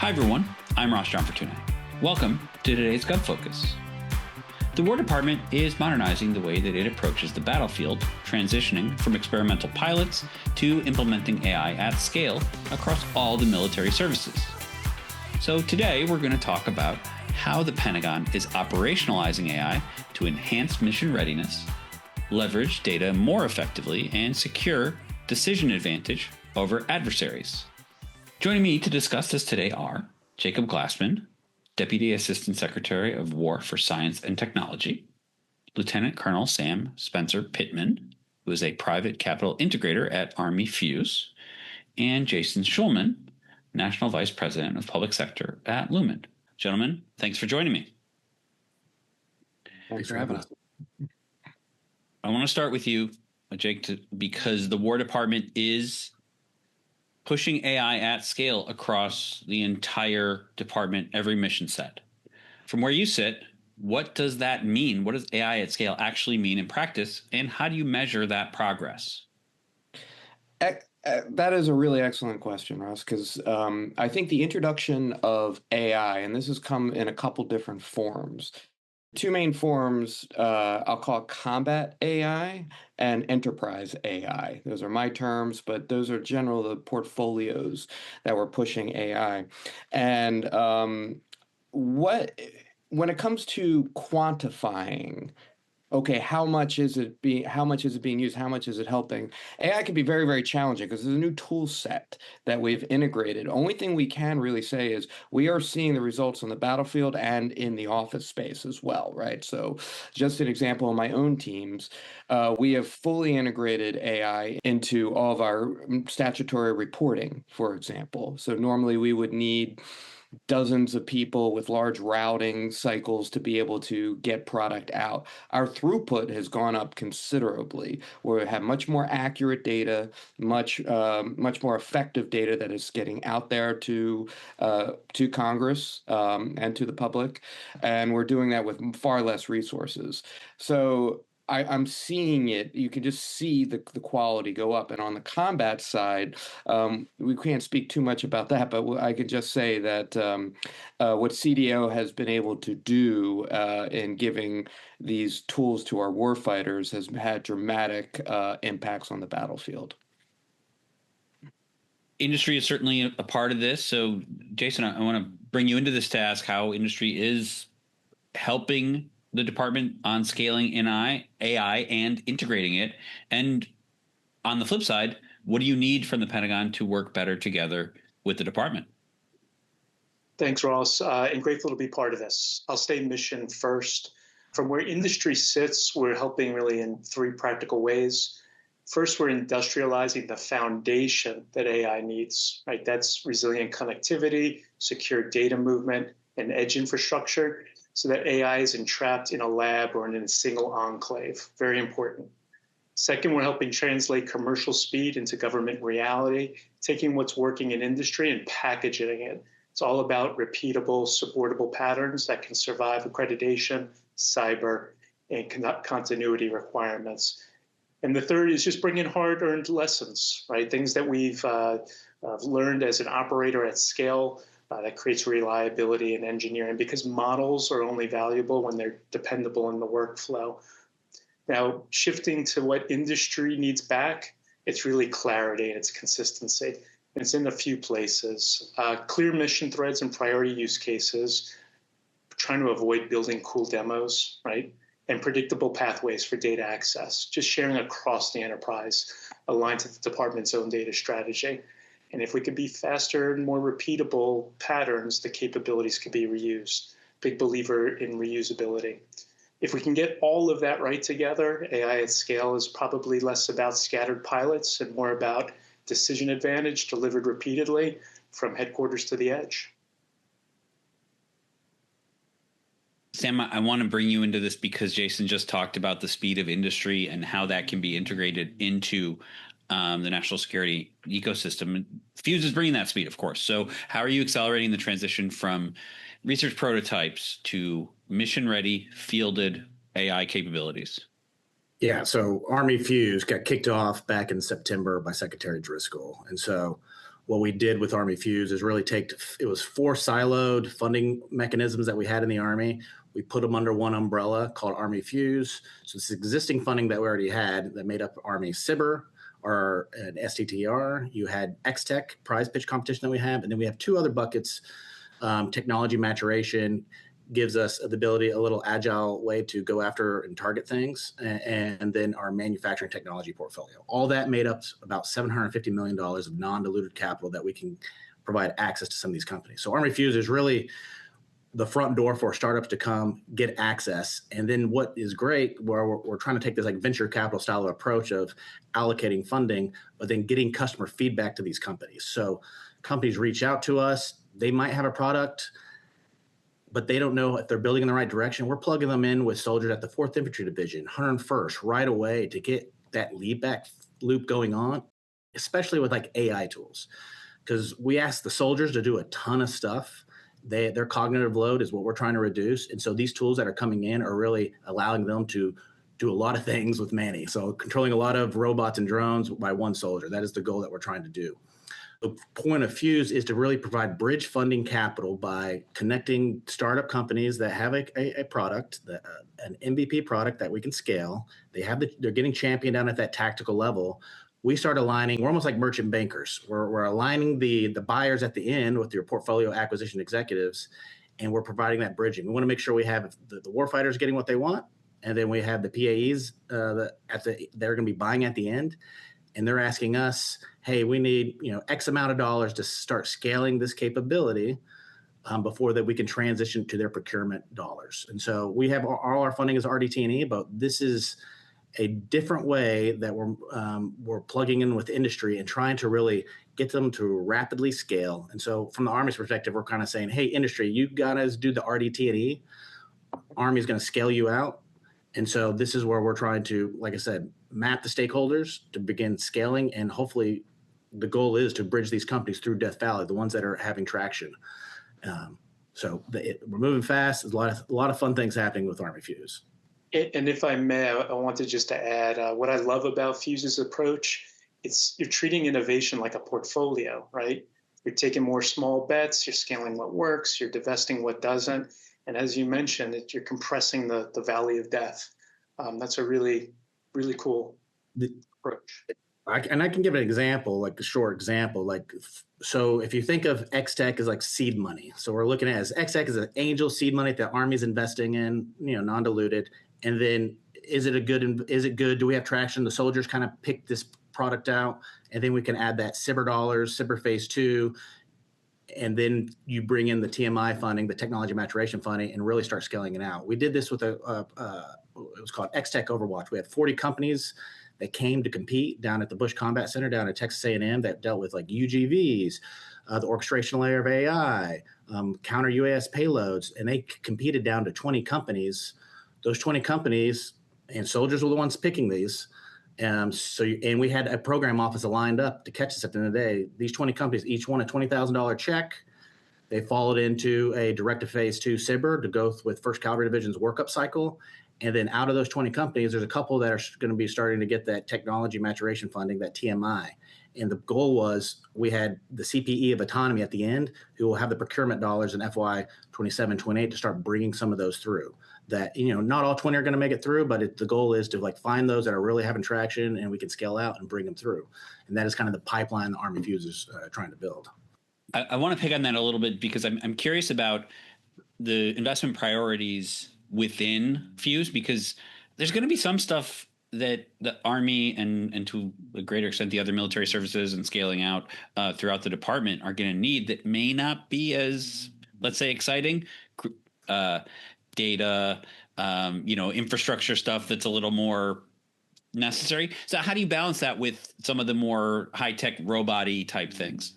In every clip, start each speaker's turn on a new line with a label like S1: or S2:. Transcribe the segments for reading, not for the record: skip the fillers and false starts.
S1: Hi everyone, I'm Ross John Fortuna. Welcome to today's GovFocus. The War Department is modernizing the way that it approaches the battlefield, transitioning from experimental pilots to implementing AI at scale across all the military services. So today we're going to talk about how the Pentagon is operationalizing AI to enhance mission readiness, leverage data more effectively, and secure decision advantage over adversaries. Joining me to discuss this today are Jacob Glassman, Deputy Assistant Secretary of War for Science and Technology, Lieutenant Colonel Sam Spencer Pittman, who is a private capital integrator at Army FUZE, and Jason Schulman, National Vice President of Public Sector at Lumen. Gentlemen, thanks for joining me.
S2: Thanks for having us.
S1: I want to start with you, Jake, because the War Department is pushing AI at scale across the entire department, every mission set. From where you sit, what does that mean? What does AI at scale actually mean in practice, and how do you measure that progress?
S2: That is a really excellent question, Russ, because I think the introduction of AI, and this has come in a couple different forms. Two main forms, I'll call combat AI and enterprise AI. Those are my terms, but those are generally the portfolios that we're pushing AI. And when it comes to quantifying, okay, how much is it being used? How much is it helping? AI can be very, very challenging because there's a new tool set that we've integrated. Only thing we can really say is we are seeing the results on the battlefield and in the office space as well, right? So just an example, in my own teams, we have fully integrated AI into all of our statutory reporting, for example. So normally we would need dozens of people with large routing cycles to be able to get product out. Our throughput has gone up considerably. We have much more accurate data, much more effective data that is getting out there to Congress and to the public, and we're doing that with far less resources. So I'm seeing it. You can just see the quality go up. And on the combat side, we can't speak too much about that, but I can just say that what CDO has been able to do in giving these tools to our warfighters has had dramatic impacts on the battlefield.
S1: Industry is certainly a part of this. So, Jason, I want to bring you into this to ask how industry is helping the department on scaling AI and integrating it. And on the flip side, what do you need from the Pentagon to work better together with the department?
S3: Thanks, Ross, and grateful to be part of this. I'll stay mission first. From where industry sits, we're helping really in three practical ways. First, we're industrializing the foundation that AI needs, right? That's resilient connectivity, secure data movement, and edge infrastructure, so that AI isn't trapped in a lab or in a single enclave. Very important. Second, we're helping translate commercial speed into government reality, taking what's working in industry and packaging it. It's all about repeatable, supportable patterns that can survive accreditation, cyber, and continuity requirements. And the third is just bringing hard-earned lessons, right? Things that we've learned as an operator at scale, that creates reliability in engineering, because models are only valuable when they're dependable in the workflow. Now, shifting to what industry needs back, it's really clarity and it's consistency. And it's in a few places. Clear mission threads and priority use cases, trying to avoid building cool demos, right? And predictable pathways for data access, just sharing across the enterprise, aligned to the department's own data strategy. And if we could be faster and more repeatable patterns, the capabilities could be reused. Big believer in reusability. If we can get all of that right together, AI at scale is probably less about scattered pilots and more about decision advantage delivered repeatedly from headquarters to the edge.
S1: Sam, I want to bring you into this because Jason just talked about the speed of industry and how that can be integrated into the national security ecosystem. FUZE is bringing that speed, of course. So how are you accelerating the transition from research prototypes to mission-ready, fielded AI capabilities?
S4: Yeah, so Army FUZE got kicked off back in September by Secretary Driscoll. And so what we did with Army FUZE is really it was 4 siloed funding mechanisms that we had in the Army. We put them under one umbrella called Army FUZE. So it's existing funding that we already had that made up Army CYBER or an STTR. You had XTech, prize pitch competition that we have. And then we have 2 other buckets. Technology maturation gives us the ability, a little agile way to go after and target things. And then our manufacturing technology portfolio. All that made up about $750 million of non-diluted capital that we can provide access to some of these companies. So Army FUZE is really the front door for startups to come get access. And then what is great, where we're trying to take this like venture capital style of approach of allocating funding, but then getting customer feedback to these companies. So companies reach out to us. They might have a product, but they don't know if they're building in the right direction. We're plugging them in with soldiers at the 4th Infantry Division, 101st, right away to get that lead back loop going on, especially with like AI tools. Because we ask the soldiers to do a ton of stuff. Their cognitive load is what we're trying to reduce. And so these tools that are coming in are really allowing them to do a lot of things with Manny. So controlling a lot of robots and drones by one soldier. That is the goal that we're trying to do. The point of FUZE is to really provide bridge funding capital by connecting startup companies that have a product, an MVP product that we can scale. They're getting championed down at that tactical level. We start aligning. We're almost like merchant bankers. We're aligning the buyers at the end with your portfolio acquisition executives, and we're providing that bridging. We want to make sure we have the warfighters getting what they want, and then we have the PAEs they're going to be buying at the end. And they're asking us, hey, we need X amount of dollars to start scaling this capability before that we can transition to their procurement dollars. And so we have all our funding is RDT&E, but this is a different way that we're plugging in with industry and trying to really get them to rapidly scale. And so from the Army's perspective, we're kind of saying, hey, industry, you guys do the RDT&E. Army's going to scale you out. And so this is where we're trying to, like I said, map the stakeholders to begin scaling. And hopefully the goal is to bridge these companies through Death Valley, the ones that are having traction. We're moving fast. There's a lot of fun things happening with Army FUZE.
S3: And if I may, I wanted just to add what I love about FUZE's approach. You're treating innovation like a portfolio, right? You're taking more small bets, you're scaling what works, you're divesting what doesn't. And as you mentioned, you're compressing the valley of death. That's a really, really cool approach.
S4: I can give an example, like a short example. So if you think of XTech as like seed money, so we're looking at XTech as an angel seed money that the Army's investing in, non-diluted. And then is it good? Do we have traction? The soldiers kind of pick this product out, and then we can add that CYBER dollars, CYBER phase 2, and then you bring in the TMI funding, the technology maturation funding, and really start scaling it out. We did this with it was called XTech Overwatch. We had 40 companies that came to compete down at the Bush Combat Center down at Texas A&M that dealt with like UGVs, the orchestration layer of AI, counter UAS payloads, and they competed down to 20 companies. Those 20 companies and soldiers were the ones picking these. And we had a program office lined up to catch us at the end of the day. These 20 companies each won a $20,000 check. They followed into a directive phase 2 CYBER to go with 1st Cavalry Division's workup cycle. And then out of those 20 companies, there's a couple that are going to be starting to get that technology maturation funding, that TMI. And the goal was we had the CPE of autonomy at the end, who will have the procurement dollars in FY 27, 28 to start bringing some of those through. That, not all 20 are going to make it through, but the goal is to find those that are really having traction and we can scale out and bring them through. And that is kind of the pipeline the Army FUZE is trying to build.
S1: I want to pick on that a little bit because I'm curious about the investment priorities within FUZE, because there's going to be some stuff that the Army and to a greater extent the other military services and scaling out throughout the department are going to need that may not be as, let's say, exciting. Data, infrastructure stuff that's a little more necessary. So how do you balance that with some of the more high-tech robot-y type things?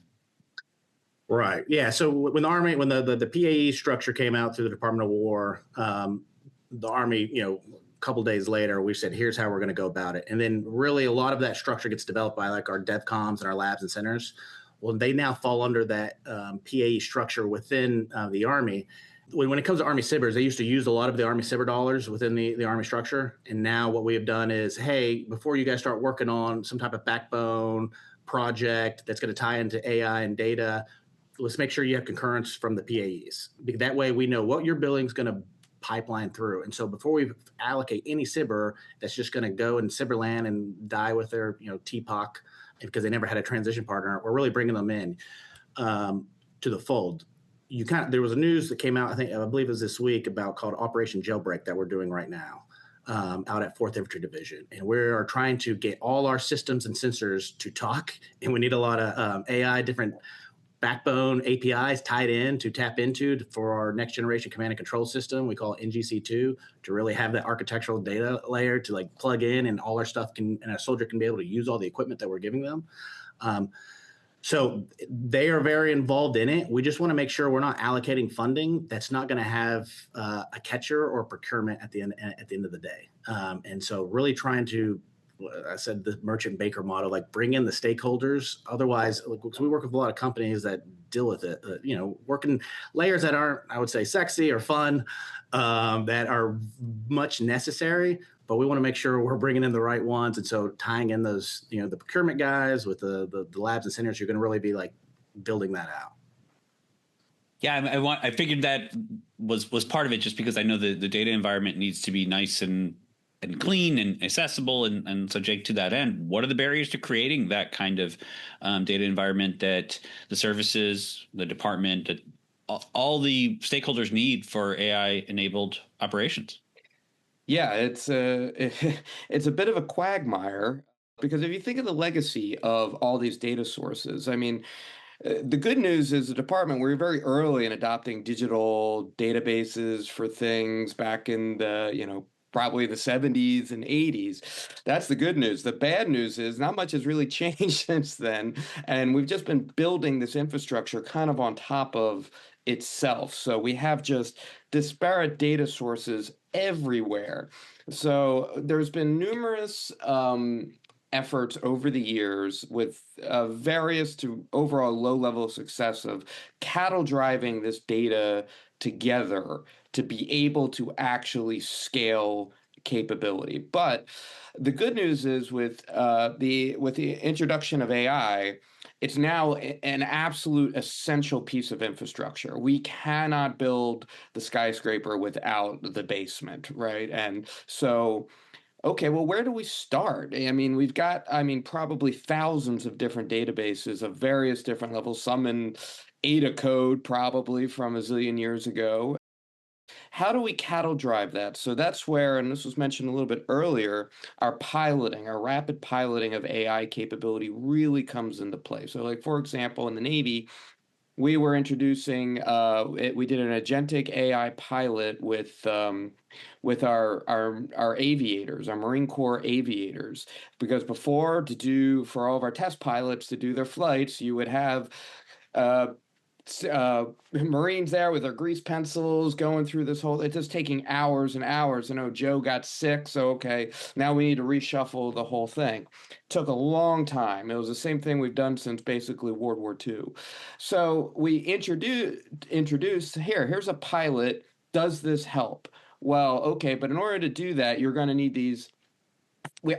S4: Right. Yeah. So when the Army, when the PAE structure came out through the Department of War, the Army, a couple days later, we said, here's how we're going to go about it. And then really a lot of that structure gets developed by like our DevComs and our labs and centers. Well, they now fall under that PAE structure within the Army. When it comes to Army CYBERs, they used to use a lot of the Army CYBER dollars within the Army structure. And now what we have done is, hey, before you guys start working on some type of backbone, project that's going to tie into AI and data, let's make sure you have concurrence from the PAEs. That way we know what your billing's going to pipeline through. And so before we allocate any SIBR that's just going to go in SIBR land and die with their, TPOC because they never had a transition partner, we're really bringing them in to the fold. There was a news that came out, I believe it was this week, about called Operation Jailbreak that we're doing right now out at 4th Infantry Division. And we are trying to get all our systems and sensors to talk. And we need a lot of AI, different backbone APIs tied in to tap into for our next generation command and control system. We call it NGC2 to really have that architectural data layer to like plug in, and all our stuff and a soldier can be able to use all the equipment that we're giving them. So they are very involved in it. We just want to make sure we're not allocating funding that's not going to have a catcher or procurement at the end of the day. And so really trying to, I said the merchant baker model, like bring in the stakeholders. Otherwise, because we work with a lot of companies that deal with it, working layers that aren't, I would say, sexy or fun, that are much necessary, but we want to make sure we're bringing in the right ones. And so tying in those, the procurement guys with the labs and centers, you're going to really be like building that out.
S1: Yeah, I figured that was part of it, just because I know the data environment needs to be nice and clean and accessible. And so, Jake, to that end, what are the barriers to creating that kind of data environment that the services, the department, that all the stakeholders need for AI-enabled operations?
S2: Yeah, it's a bit of a quagmire, because if you think of the legacy of all these data sources, I mean, the good news is the department, we were very early in adopting digital databases for things back in the, probably the 70s and 80s. That's the good news. The bad news is not much has really changed since then. And we've just been building this infrastructure kind of on top of itself. So we have just disparate data sources everywhere. So there's been numerous efforts over the years with various to overall low level of success of cattle driving this data together to be able to actually scale capability. But the good news is with the introduction of AI, it's now an absolute essential piece of infrastructure. We cannot build the skyscraper without the basement, right? And so, okay, well, where do we start? I mean, we've got, probably thousands of different databases of various different levels, some in Ada code, probably from a zillion years ago. How do we cattle drive that? So that's where, and this was mentioned a little bit earlier, our rapid piloting of AI capability really comes into play. So like, for example, in the Navy, we were introducing, we did an agentic AI pilot with our aviators, our Marine Corps aviators, because before, for all of our test pilots to do their flights, you would have Marines there with their grease pencils going through this whole, it's just taking hours and hours. Joe got sick, so okay, now we need to reshuffle the whole thing. Took a long time. It was the same thing we've done since basically World War II. So we introduced here's a pilot. Does this help? Well, okay, but in order to do that, you're going to need these.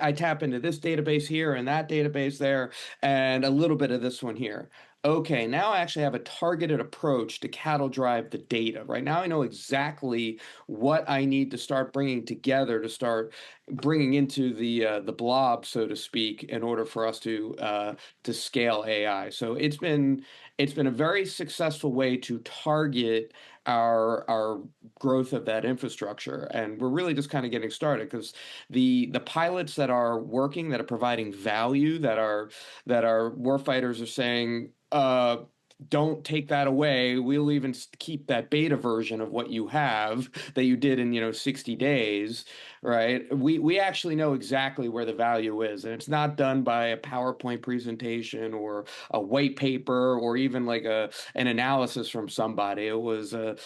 S2: I tap into this database here and that database there, and a little bit of this one here. Okay, now I actually have a targeted approach to cattle drive the data. Right now I know exactly what I need to start bringing together to start bringing into the blob, so to speak, in order for us to scale AI. So it's been a very successful way to target our growth of that infrastructure, and we're really just kind of getting started, because the pilots that are working, that are providing value, that our warfighters are saying, don't take that away. We'll even keep that beta version of what you have that you did in 60 days, right? We actually know exactly where the value is, and it's not done by a PowerPoint presentation or a white paper or even like an analysis from somebody. It was a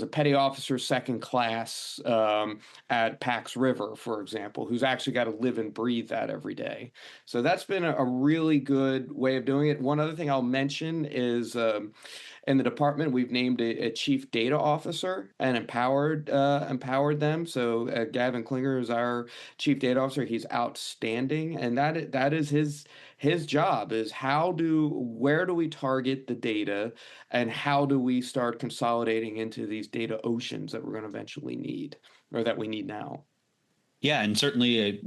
S2: petty officer second class at Pax River, for example, who's actually got to live and breathe that every day. So that's been a really good way of doing it. One other thing I'll mention is in the department, we've named a chief data officer and empowered them. So Gavin Klinger is our chief data officer. He's outstanding, and that is his job, is where do we target the data, and how do we start consolidating into these data oceans that we're going to eventually need, or that we need now.
S1: Yeah, and certainly,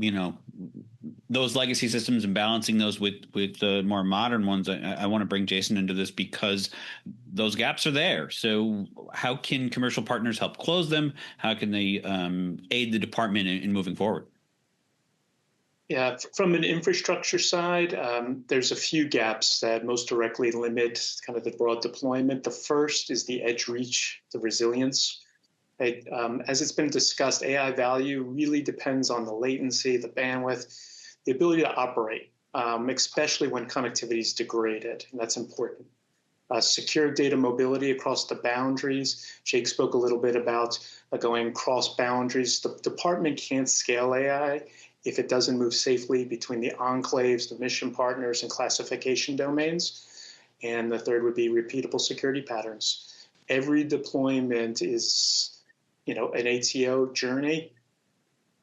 S1: those legacy systems and balancing those with the more modern ones. I want to bring Jason into this because those gaps are there. So how can commercial partners help close them? How can they aid the department in moving forward?
S3: Yeah, from an infrastructure side, there's a few gaps that most directly limit kind of the broad deployment. The first is the edge reach, the resilience. Right? As it's been discussed, AI value really depends on the latency, the bandwidth, the ability to operate, especially when connectivity is degraded, and that's important. Secure data mobility across the boundaries. Jake spoke a little bit about going cross boundaries. The department can't scale AI if it doesn't move safely between the enclaves, the mission partners, and classification domains. And the third would be repeatable security patterns. Every deployment is an ATO journey.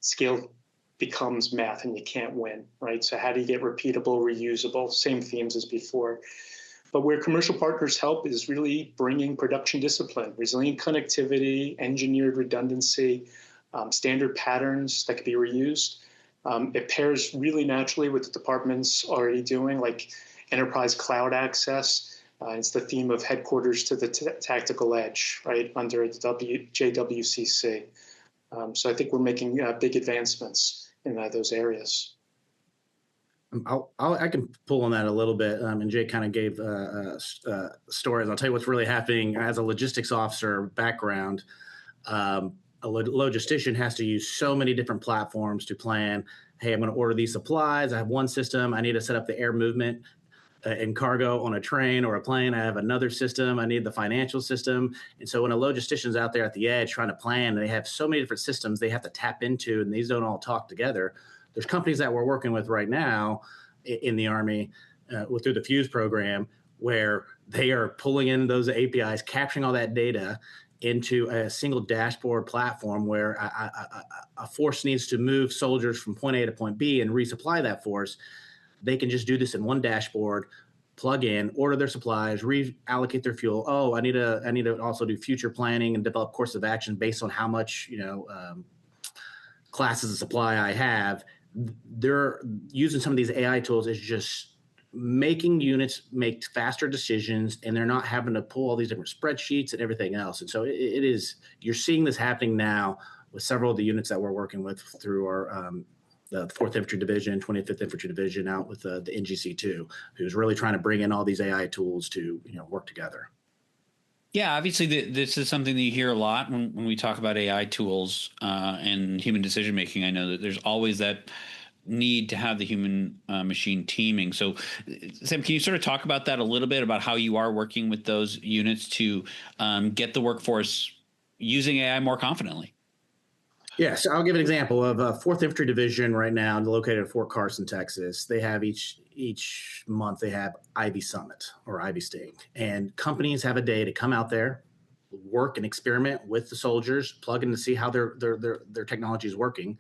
S3: Scale becomes math and you can't win, right? So how do you get repeatable, reusable, same themes as before. But where commercial partners help is really bringing production discipline, resilient connectivity, engineered redundancy, standard patterns that can be reused. It pairs really naturally with the department's already doing, like enterprise cloud access. It's the theme of headquarters to the tactical edge, right, under the JWCC. So I think we're making big advancements in those areas.
S4: I can pull on that a little bit, and Jake kind of gave stories. I'll tell you what's really happening as a logistics officer background. A logistician has to use so many different platforms to plan. Hey, I'm going to order these supplies. I have one system. I need to set up the air movement and cargo on a train or a plane. I have another system. I need the financial system. And so when a logistician's out there at the edge trying to plan, they have so many different systems they have to tap into, and these don't all talk together. There's companies that we're working with right now in the Army through the FUZE program, where they are pulling in those APIs, capturing all that data into a single dashboard platform where a force needs to move soldiers from point A to point B and resupply that force. They can just do this in one dashboard, plug in, order their supplies, reallocate their fuel. Oh, I need to also do future planning and develop course of action based on how much classes of supply I have. They're using some of these AI tools is just making units make faster decisions, and they're not having to pull all these different spreadsheets and everything else. And so you're seeing this happening now with several of the units that we're working with through our the 4th Infantry Division, 25th Infantry Division out with the NGC2, who's really trying to bring in all these AI tools to work together.
S1: Yeah, obviously this is something that you hear a lot when we talk about AI tools and human decision making. I know that there's always that need to have the human machine teaming. So Sam, can you sort of talk about that a little bit, about how you are working with those units to get the workforce using AI more confidently?
S4: Yeah, so I'll give an example of 4th Infantry Division right now, located at Fort Carson, Texas. They have each month they have Ivy Summit or Ivy Sting, and companies have a day to come out there, work and experiment with the soldiers, plug in to see how their technology is working.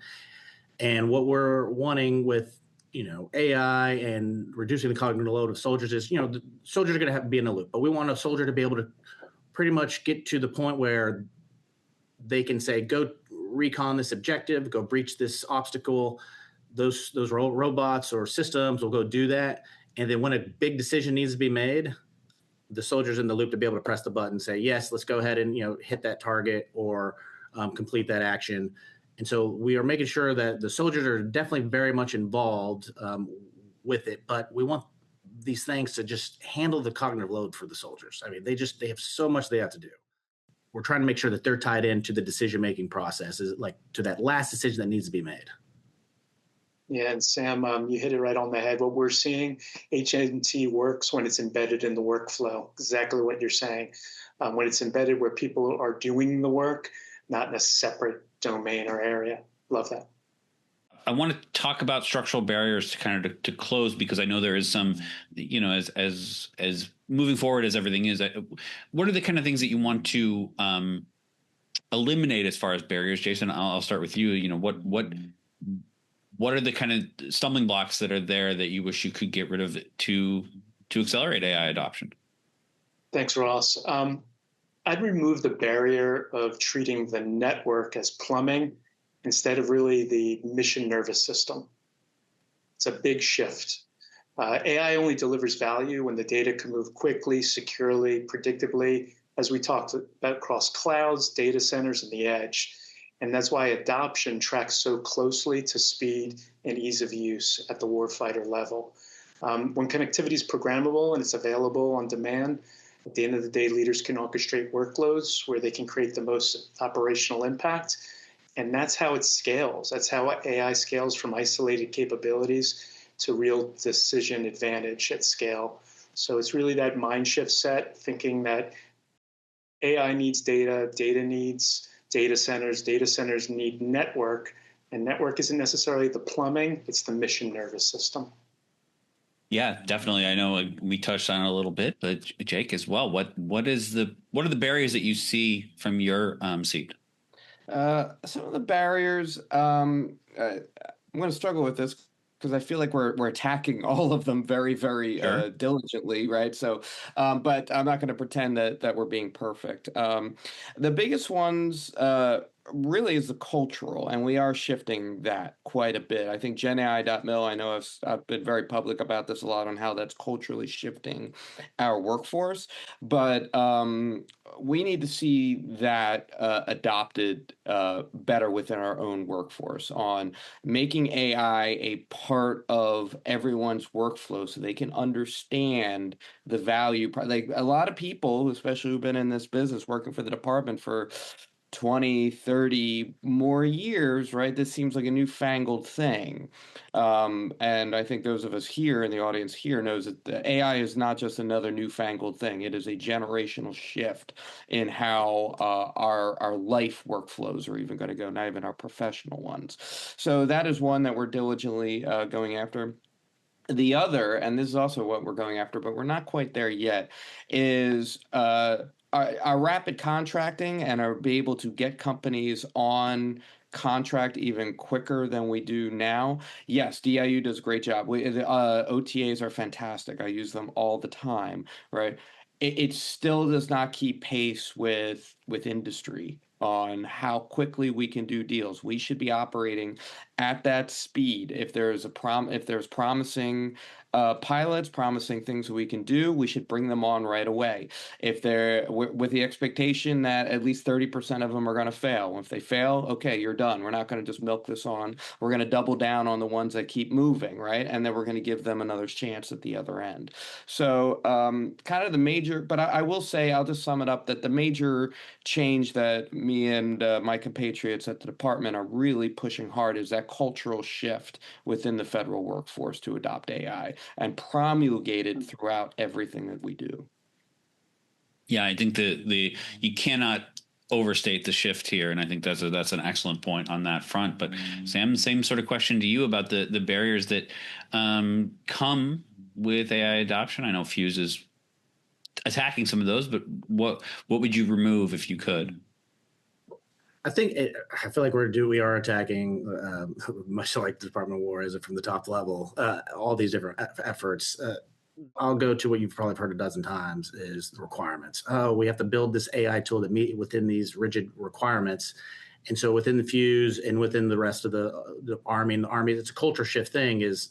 S4: And what we're wanting with AI and reducing the cognitive load of soldiers is the soldiers are going to have to be in the loop, but we want a soldier to be able to pretty much get to the point where they can say, go recon this objective, go breach this obstacle. Those robots or systems will go do that. And then when a big decision needs to be made, the soldier's in the loop to be able to press the button and say, yes, let's go ahead and hit that target or complete that action. And so we are making sure that the soldiers are definitely very much involved with it, but we want these things to just handle the cognitive load for the soldiers. I mean, they have so much they have to do. We're trying to make sure that they're tied into the decision-making process, like to that last decision that needs to be made.
S3: Yeah, and Sam, you hit it right on the head. What we're seeing, HNT works when it's embedded in the workflow, exactly what you're saying. When it's embedded where people are doing the work, not in a separate domain or area. Love that.
S1: I want to talk about structural barriers to kind of to close, because I know there is some, as moving forward as everything is. What are the kind of things that you want to eliminate as far as barriers, Jason? I'll start with you. What are the kind of stumbling blocks that are there that you wish you could get rid of to accelerate AI adoption?
S3: Thanks, Ross. I'd remove the barrier of treating the network as plumbing instead of really the mission nervous system. It's a big shift. AI only delivers value when the data can move quickly, securely, predictably, as we talked about, across clouds, data centers, and the edge. And that's why adoption tracks so closely to speed and ease of use at the warfighter level. When connectivity is programmable and it's available on demand, at the end of the day, leaders can orchestrate workloads where they can create the most operational impact. And that's how it scales. That's how AI scales from isolated capabilities to real decision advantage at scale. So it's really that mind shift set, thinking that AI needs data, data needs data centers need network, and network isn't necessarily the plumbing, it's the mission nervous system.
S1: Yeah, definitely. I know we touched on it a little bit, but Jake as well. What are the barriers that you see from your seat?
S2: Some of the barriers, I'm going to struggle with this because I feel like we're attacking all of them very, very
S1: Sure.
S2: diligently, right? So, but I'm not going to pretend that we're being perfect. The biggest ones really is the cultural, and we are shifting that quite a bit. I think GenAI.mil, I know I've been very public about this a lot on how that's culturally shifting our workforce, but we need to see that adopted better within our own workforce on making AI a part of everyone's workflow so they can understand the value. Like a lot of people, especially who've been in this business working for the department for 20, 30 more years, right? This seems like a newfangled thing. And I think those of us here in the audience here knows that the AI is not just another newfangled thing. It is a generational shift in how our life workflows are even going to go, not even our professional ones. So that is one that we're diligently going after. The other, and this is also what we're going after, but we're not quite there yet, is our rapid contracting and are be able to get companies on contract even quicker than we do now. Yes, DIU does a great job. OTAs are fantastic. I use them all the time, right? It still does not keep pace with industry on how quickly we can do deals. We should be operating at that speed. If there's promising pilots, promising things that we can do, we should bring them on right away. If they're with the expectation that at least 30% of them are going to fail. If they fail, okay, you're done. We're not going to just milk this on. We're going to double down on the ones that keep moving, right? And then we're going to give them another chance at the other end. So kind of the major, but I will say, I'll just sum it up that the major change that me and my compatriots at the department are really pushing hard is that cultural shift within the federal workforce to adopt AI and promulgate it throughout everything that we do.
S1: Yeah, I think you cannot overstate the shift here, and I think that's an excellent point on that front. But Sam, same sort of question to you about the barriers that come with AI adoption. I know FUZE is attacking some of those, but what would you remove if you could?
S4: I feel like we are attacking, much like the Department of War is from the top level, all these different efforts. I'll go to what you've probably heard a dozen times is the requirements. Oh, we have to build this AI tool that meet within these rigid requirements. And so within the FUZE and within the rest of the Army, it's a culture shift thing is,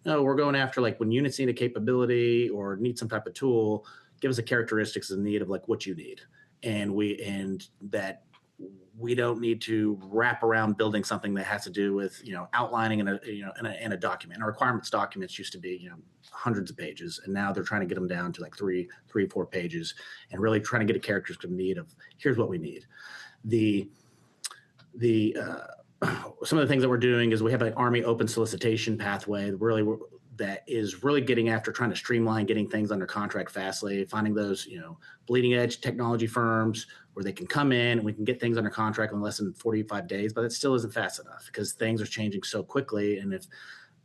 S4: no, we're going after like when units need a capability or need some type of tool, give us the characteristics and need of like what you need. And that we don't need to wrap around building something that has to do with, outlining in a document. Our requirements documents used to be, hundreds of pages, and now they're trying to get them down to like three, 4 pages, and really trying to get a characteristic need of here's what we need. Some of the things that we're doing is we have an Army open solicitation pathway that is really getting after trying to streamline getting things under contract fastly, finding those bleeding edge technology firms, where they can come in and we can get things under contract in less than 45 days, but it still isn't fast enough because things are changing so quickly. And if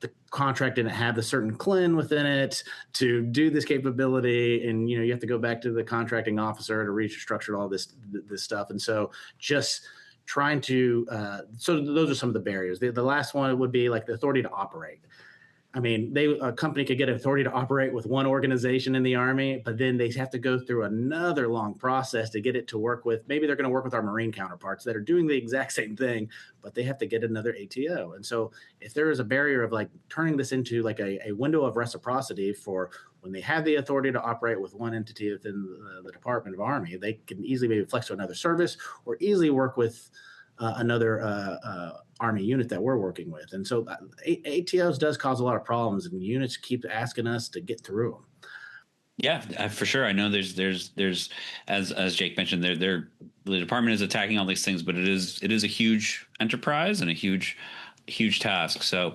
S4: the contract didn't have the certain CLIN within it to do this capability, and you have to go back to the contracting officer to restructure all this stuff. And so just trying to so those are some of the barriers. The last one would be like the authority to operate. I mean, a company could get authority to operate with one organization in the Army, but then they have to go through another long process to get it to work with. Maybe they're going to work with our Marine counterparts that are doing the exact same thing, but they have to get another ATO. And so if there is a barrier of like turning this into like a window of reciprocity for when they have the authority to operate with one entity within the Department of Army, they can easily maybe flex to another service or easily work with another Army unit that we're working with. And so ATOs does cause a lot of problems, and units keep asking us to get through them.
S1: Yeah, for sure. I know there's as Jake mentioned, the department is attacking all these things, but it is a huge enterprise and a huge task. So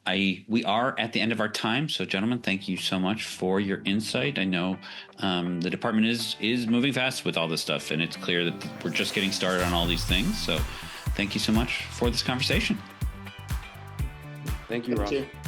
S1: we are at the end of our time. So gentlemen, thank you so much for your insight. I know the department is moving fast with all this stuff, and it's clear that we're just getting started on all these things. So thank you so much for this conversation.
S2: Thank you, Ross.
S3: Thank you.